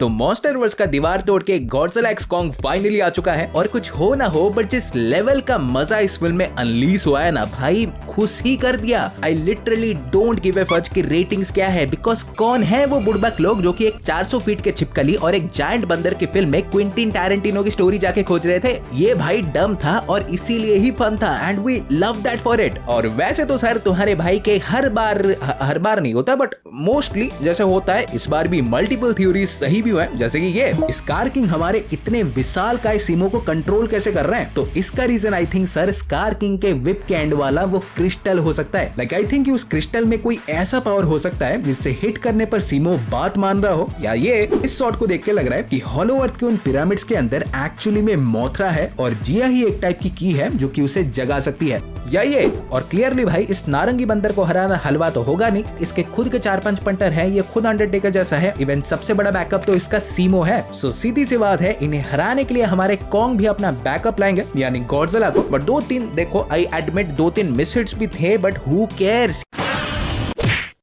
तो मॉन्स्टरवर्स का दीवार तोड़ के गॉडजिला एक्स कॉन्ग फाइनली आ चुका है और कुछ हो ना हो बट जिस लेवल का मजा इस फिल्म में अनलीज हुआ है ना भाई, खुश ही कर दिया। I literally don't give a fuck की रेटिंग्स क्या है, बिकॉज कौन है वो बुड़बक लोग जो कि एक 400 फीट के छिपकली और एक जायंट बंदर की फिल्म में क्विंटिन टैरेंटिनो की स्टोरी जाके खोज रहे थे। ये भाई डम था और इसीलिए ही फन था and we love that for it. और वैसे तो सर तुम्हारे भाई के हर बार नहीं होता बट मोस्टली जैसे होता है, इस बार भी मल्टीपल थ्योरीज सही भी हुए, जैसे कि ये स्कार किंग हमारे इतने विशाल काय सीमो को कंट्रोल कैसे कर रहे हैं। तो इसका reason I think sir Skar King के विप के एंड वाला वो क्रिस्टल हो सकता है। लाइक आई थिंक उस क्रिस्टल में कोई ऐसा पावर हो सकता है जिससे हिट करने पर सीमो बात मान रहा हो, या ये इस शॉट को देख के लग रहा है कि हॉलो अर्थ के उन पिरामिड्स के अंदर एक्चुअली में मोथरा है और जिया ही एक टाइप की की है जो कि उसे जगा सकती है, या ये। और क्लियरली भाई इस नारंगी बंदर को हराना हलवा तो होगा नहीं, इसके खुद के 4-5 पंटर हैं, ये खुद अंडरटेकर जैसा है। इवन सबसे बड़ा बैकअप तो इसका सीमो है। सो सीधी सी बात है, इन्हें हराने के लिए हमारे कॉन्ग भी अपना बैकअप लाएंगे यानी गॉडजिला को। बट 2-3 देखो आई एडमिट 2-3 मिस हिट्स भी थे, बट हु केयर्स।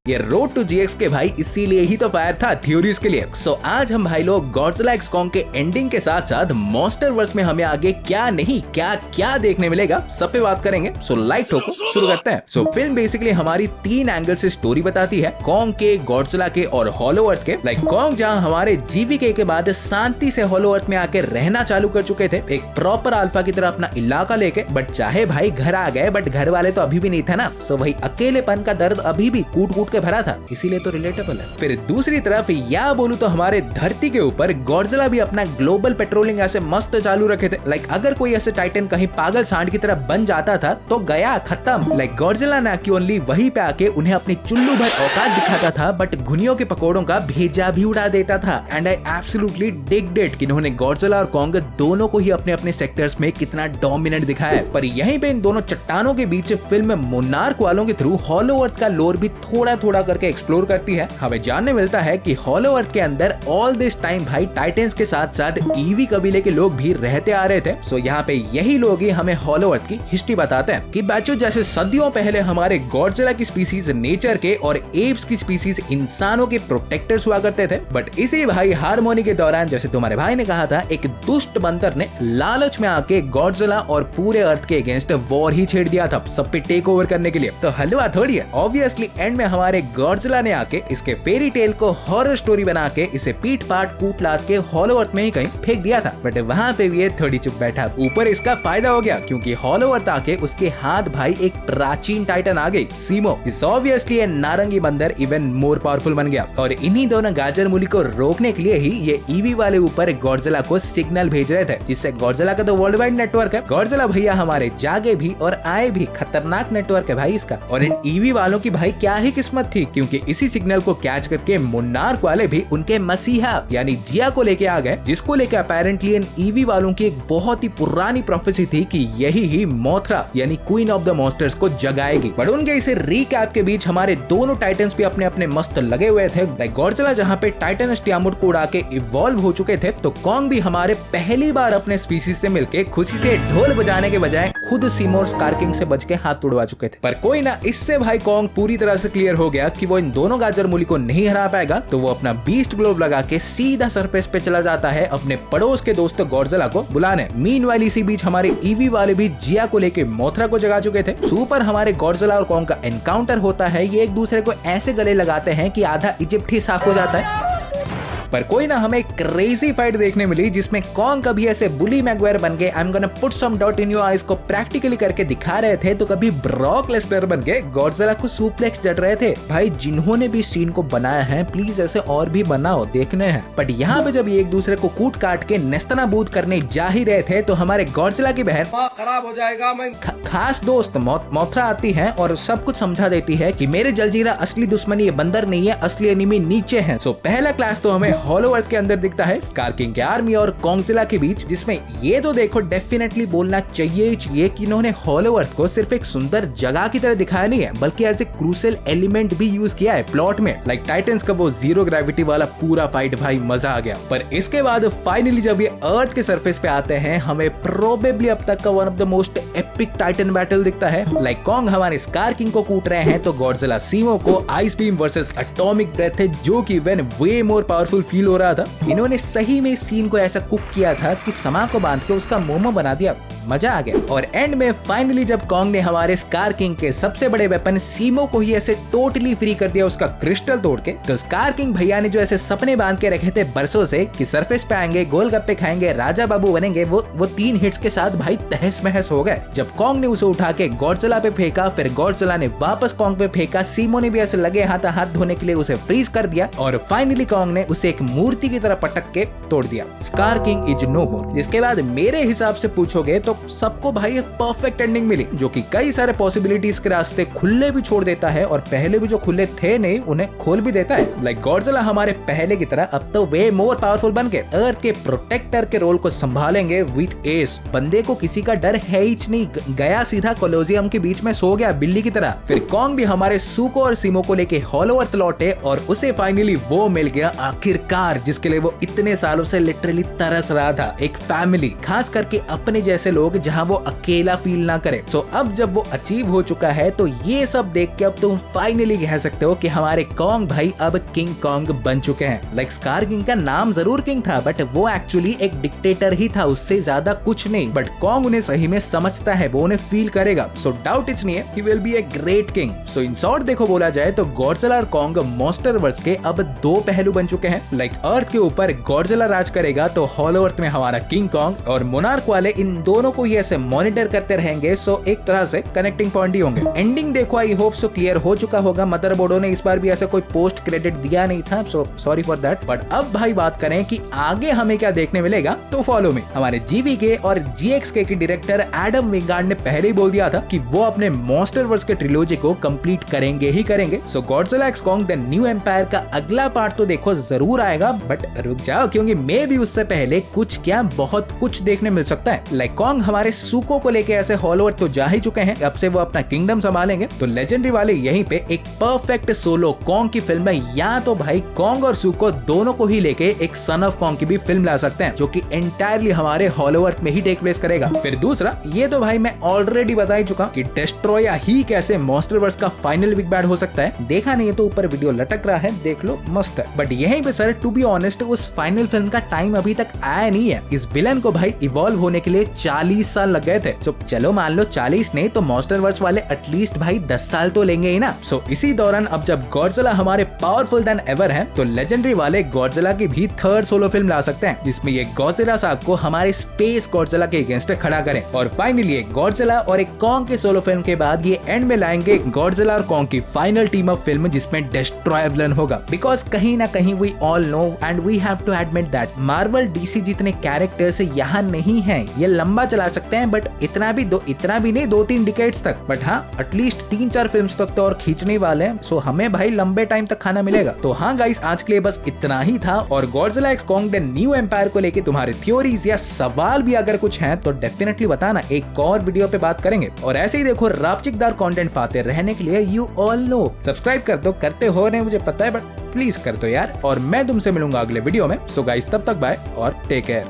ये रोड टू जीएक्स के भाई इसीलिए ही तो फायर था थ्योरीज के लिए। सो आज हम भाई लोग गॉडजिला एक्स कॉन्ग के एंडिंग के साथ साथ मॉन्स्टरवर्स में हमें आगे क्या नहीं क्या देखने मिलेगा सब पे बात करेंगे। सो लाइट ठोको, शुरू करते हैं। सो फिल्म बेसिकली हमारी 3 एंगल से स्टोरी बताती है, कॉन्ग के, गॉडजिला के और हॉलो अर्थ के। लाइक कॉन्ग जहाँ हमारे जीवीके के बाद शांति से हॉलो अर्थ में आके रहना चालू कर चुके थे, एक प्रॉपर अल्फा की तरह अपना इलाका लेके, बट चाहे भाई घर आ गए बट घर वाले तो अभी भी नहीं थे ना। सो वही अकेलेपन का दर्द अभी भी कूट के भरा था, इसीलिए तो रिलेटेबल है। फिर दूसरी तरफ या बोलूं तो हमारे धरती के ऊपर गॉडजिला भी अपना ग्लोबल पेट्रोलिंग ऐसे मस्त चालू रखे थे। लाइक अगर कोई ऐसे टाइटन कहीं पागल सांड की तरह बन जाता था तो गया खत्म। लाइक गॉडजिला ना कि ओनली वहीं पे आके उन्हें अपनी चुल्लू भर औकात दिखाता था, बट घुनियों के पकौड़ों का भेजा भी उड़ा देता था। And I absolutely digged it कि इन्होंने गॉडजिला और कॉन्ग दोनों को ही अपने अपने सेक्टर्स में कितना डोमिनेंट दिखाया है। पर यहीं पे इन दोनों चट्टानों के बीच फिल्म मोनार्क वालों के थ्रू हॉलो अर्थ का लोर भी थोड़ा करके एक्सप्लोर करती है। हमें जानने मिलता है कि हॉलो अर्थ के अंदर ऑल दिस टाइम भाई टाइटन्स के साथ साथ ईवी कबीले के लोग भी रहते आ रहे थे। सो यहाँ पे यही लोग ही हमें हॉलो अर्थ की हिस्ट्री बताते हैं कि बच्चों जैसे सदियों पहले हमारे गॉडजिला की स्पीसीज नेचर के और एप्स की स्पीसीज इंसानों के प्रोटेक्टर्स हुआ करते थे। बट इसी भाई हारमोनी के दौरान जैसे तुम्हारे भाई ने कहा था, एक दुष्ट बंदर ने लालच में आके गॉडजिला और पूरे अर्थ के अगेंस्ट वॉर ही छेड़ दिया था सब पे टेक ओवर करने के लिए। तो हलवा थोड़ी है, ऑब्वियसली एंड में हमारे गॉडजिला ने आके इसके फेरी टेल को हॉरर स्टोरी बना के इसे पीट पाट कूट लाद के हॉलो अर्थ में ही कहीं फेंक दिया था। बट वहां पे भी ये थोड़ी चुप बैठा। ऊपर इसका फायदा हो गया क्योंकि हॉलो अर्थ आके उसके हाथ भाई एक प्राचीन टाइटन आ गई, सीमो। इस ऑब्वियसली ये नारंगी बंदर इवन मोर पावरफुल बन गया और इन्हीं दोनों गाजर मूली को रोकने के लिए ही ये ईवी वाले ऊपर गॉडजिला को सिग्नल भेज रहे थे, जिससे गॉडजिला का तो वर्ल्ड वाइड नेटवर्क है। गॉडजिला भैया हमारे जागे भी और आए भी, खतरनाक नेटवर्क है भाई इसका। और इन ईवी वालों की भाई क्या ही किस्मत थी, क्योंकि इसी सिग्नल को कैच करके मोनार्क वाले भी उनके मसीहा यानी जिया को लेके आ गए, जिसको लेके अपेरेंटली इन ईवी वालों की एक बहुत ही पुरानी प्रोफेसी थी कि यही ही मोथरा यानी क्वीन ऑफ द मॉन्स्टर्स को जगाएगी। बट उनके इसे रीकैप के बीच हमारे दोनों टाइटन्स भी अपने अपने मस्त लगे हुए थे। लाइक गॉडजिला जहाँ पे टाइटनस टियामुट को उड़ा के इवॉल्व हो चुके थे, तो कॉन्ग भी हमारे पहली बार अपने स्पीसीज से मिलके खुशी से ढोल बजाने के बजाय खुद सीमोर स्कार किंग से बच के हाथ तोड़वा चुके थे। पर कोई ना, इससे भाई कॉन्ग पूरी तरह से क्लियर हो गया कि वो इन दोनों गाजर मूली को नहीं हरा पाएगा। तो वो अपना बीस्ट ग्लोव लगा के सीधा सरफेस पे चला जाता है अपने पड़ोस के दोस्त गॉडजिला को बुलाने। मीनवाइल इसी बीच हमारे ईवी वाले भी जिया को लेके मोथरा को जगा चुके थे। सुपर हमारे गॉडजिला और कॉन्ग का एनकाउंटर होता है। ये एक दूसरे को ऐसे गले लगाते हैं कि आधा इजिप्ट ही साफ हो जाता है। पर कोई ना, हमें क्रेजी फाइट देखने मिली जिसमें कॉन्ग कभी ऐसे बुली मैगवायर बन के I am gonna put some dot in your eyes को प्रैक्टिकली करके दिखा रहे थे, तो कभी ब्रॉक लेसनर बन के गॉडजिला को सुप्लेक्स जड़ रहे थे। भाई जिन्होंने भी सीन को बनाया है प्लीज ऐसे और भी बनाओ, देखने हैं। बट यहाँ पे जब ये एक दूसरे को कूट काट के नेस्तनाबूद करने जा ही रहे थे, तो हमारे गॉडजिला की बहन खराब हो जाएगा, मैं खास दोस्त मोथरा आती है और सब कुछ समझा देती है कि मेरे जलजीरा असली दुश्मनी ये बंदर नहीं है, असली एनिमी नीचे है। सो पहला क्लास तो हमें हॉलो अर्थ के अंदर दिखता है स्कार किंग के आर्मी और कॉन्गजिला के बीच, जिसमें ये तो देखो डेफिनेटली बोलना चाहिए कि इन्होंने हॉलो अर्थ को सिर्फ एक सुंदर जगह की तरह दिखाया नहीं है, बल्कि एज ए क्रूशियल एलिमेंट भी यूज किया है प्लॉट में। लाइक टाइटन्स का वो जीरो ग्रेविटी वाला पूरा फाइट, भाई मजा आ गया। पर इसके बाद फाइनली जब ये अर्थ के सरफेस पे आते हैं, हमें प्रोबेबली अब तक का one of the most epic titan battle दिखता है। लाइक कॉन्ग हमारे स्कार किंग को कूट रहे हैं, तो गॉडजिला सीमो को ice beam versus atomic breath है, जो कि वे मोर पावरफुल फील हो रहा था। इन्होंने सही में सीन को ऐसा कुक किया था कि समा को बांध के उसका मोमो बना दिया, मजा आ गया। और एंड में फाइनली जब कॉन्ग ने हमारे स्कार किंग के सबसे बड़े वेपन सीमो को ही ऐसे टोटली फ्री कर दिया उसका क्रिस्टल तोड़ के, तो स्कार किंग भैया ने जो ऐसे सपने बांध के रखे थे बरसों से कि सरफेस पे आएंगे, गोलगप्पे खाएंगे, राजा बाबू बनेंगे, वो 3 हिट्स के साथ भाई तहस महस हो गए। जब कॉन्ग ने उसे उठा के गॉडजिला पे फेंका, फिर गॉडजिला ने वापस कॉन्ग पे फेंका, सीमो ने भी ऐसे लगे हाथ धोने के लिए उसे फ्रीज कर दिया और फाइनली कॉन्ग ने उसे एक मूर्ति की तरह पटक के तोड़ दिया। स्कार किंग इज नो मोर। जिसके बाद मेरे हिसाब से पूछोगे तो सबको भाई एक परफेक्ट एंडिंग मिली, जो कि कई सारे पॉसिबिलिटीज के रास्ते खुले भी छोड़ देता है और पहले भी जो खुले थे नहीं उन्हें खोल भी देता है। लाइक गॉडजिला हमारे पहले की तरह अब तो वे मोर पावरफुल बन के अर्थ के प्रोटेक्टर के रोल को संभालेंगे विद एस। बंदे को किसी का डर है ही नहीं, गया सीधा कोलोसियम के बीच में सो गया बिल्ली की तरह। फिर कॉन्ग भी हमारे सुको और सीमो को लेके हॉलो अर्थ लौटे और उसे फाइनली वो मिल गया आखिरकार, जिसके लिए वो इतने सालों से लिटरली तरस रहा था। एक फैमिली, खास करके अपने जैसे लोग जहां वो अकेला फील ना करे। सो अब जब वो अचीव हो चुका है तो ये सब देख के अब तुम फाइनली कह सकते हो कि हमारे कॉन्ग भाई अब किंग कॉन्ग बन चुके हैं। लाइक स्कार किंग का नाम जरूर किंग था बट वो एक्चुअली एक डिक्टेटर ही था, उससे ज्यादा कुछ नहीं। बट कॉन्ग उन्हें सही में समझता है, वो उन्हें फील करेगा। सो डाउट इट्स नहीं है, he will be a great king. So in short देखो बोला जाए तो गॉडजिला और कॉन्ग मॉन्स्टरवर्स के अब 2 पहलू बन चुके हैं। लाइक अर्थ के ऊपर गॉडजिला राज करेगा तो हॉलो अर्थ में हमारा किंग कॉन्ग, और मोनार्क वाले इन दोनों को ही ऐसे मॉनिटर करते रहेंगे। सो एक तरह से कनेक्टिंग पॉइंट ही होंगे। एंडिंग देखो आई होप सो क्लियर हो चुका होगा। मदरबोर्डों ने इस बार भी ऐसा कोई पोस्ट क्रेडिट दिया नहीं था, so sorry for that. But अब भाई बात करें कि आगे हमें क्या देखने मिलेगा तो फॉलो में। हमारे जीवीके और जीएक्सके के डायरेक्टर एडम विंगार्ड ने पहले ही बोल दिया था कि वो अपने मॉन्स्टरवर्स के ट्रिलोजी को कंप्लीट करेंगे ही करेंगे। So Godzilla x Kong the new Empire का अगला पार्ट तो देखो जरूर आएगा, बट रुक जाओ क्योंकि मे भी उससे पहले कुछ क्या बहुत कुछ देखने मिल सकता है। लाइक कॉन्ग हमारे सुको को लेके ऐसे हॉलो अर्थ तो जा ही चुके हैं, अब से वो अपना किंगडम संभालेंगे। तो लेजेंडरी वाले यहीं पे एक परफेक्ट सोलो कॉन्ग की फिल्म है, या तो भाई कॉन्ग और सुको दोनों को ही लेके एक सन ऑफ कॉन्ग की भी फिल्म ला सकते हैं, जो कि एंटायरली हमारे हॉलो अर्थ में ही टेक प्लेस करेगा। फिर दूसरा, ये तो भाई मैं ऑलरेडी बता ही चुका कि डेस्ट्रॉया ही कैसे मॉन्स्टरवर्स का फाइनल बिग बैड हो सकता है। देखा नहीं है तो ऊपर वीडियो लटक रहा है, देख लो, मस्त है। बट यहीं पे सर टू बी ऑनेस्ट उस फाइनल फिल्म का टाइम अभी तक आया नहीं है। इस विलन को भाई इवॉल्व होने के लिए 40 साल लग गए थे। तो चलो मान लो 40 नहीं तो मॉन्स्टरवर्स वाले एटलीस्ट भाई 10 साल तो लेंगे ही ना। सो इसी दौरान अब जब गॉडजिला हमारे पावरफुल देन एवर है तो लेजेंडरी वाले गॉडजिला की भी 3rd सोलो फिल्म ला सकते हैं, जिसमें ये गॉडजिला साहब को हमारे स्पेस गॉडजिला के अगेंस्ट खड़ा करें। और फाइनली एक गॉडजिला और एक कॉन्ग के सोलो फिल्म के बाद ये एंड में लाएंगे गॉडजिला और कॉन्ग की फाइनल टीम अप फिल्म, जिसमें डेस्ट्रॉय विलन होगा। बिकॉज कहीं ना कहीं we all know and we have to admit that Marvel DC जितने कैरेक्टर्स यहाँ नहीं है। ये लंबा चला सकते हैं बट इतना भी नहीं 2-3 डिकेड्स तक, बट हाँ एटलीस्ट 3-4 फिल्म्स तक तो और खींचने वाले हैं। सो हमें भाई लंबे टाइम तक खाना मिलेगा। तो हाँ गाइस, आज के लिए बस इतना ही था। और Godzilla x Kong the new empire को लेके तुम्हारे थ्योरीज या सवाल भी अगर कुछ हैं तो डेफिनेटली बताना, एक और वीडियो पे बात करेंगे। और ऐसे ही देखो रापचिकदार कंटेंट पाते रहने के लिए यू ऑल नो सब्सक्राइब कर दो, करते हो नहीं मुझे पता है बट प्लीज कर दो यार। और मैं तुमसे मिलूंगा अगले वीडियो में। सो गाइस तब तक बाय और टेक केयर।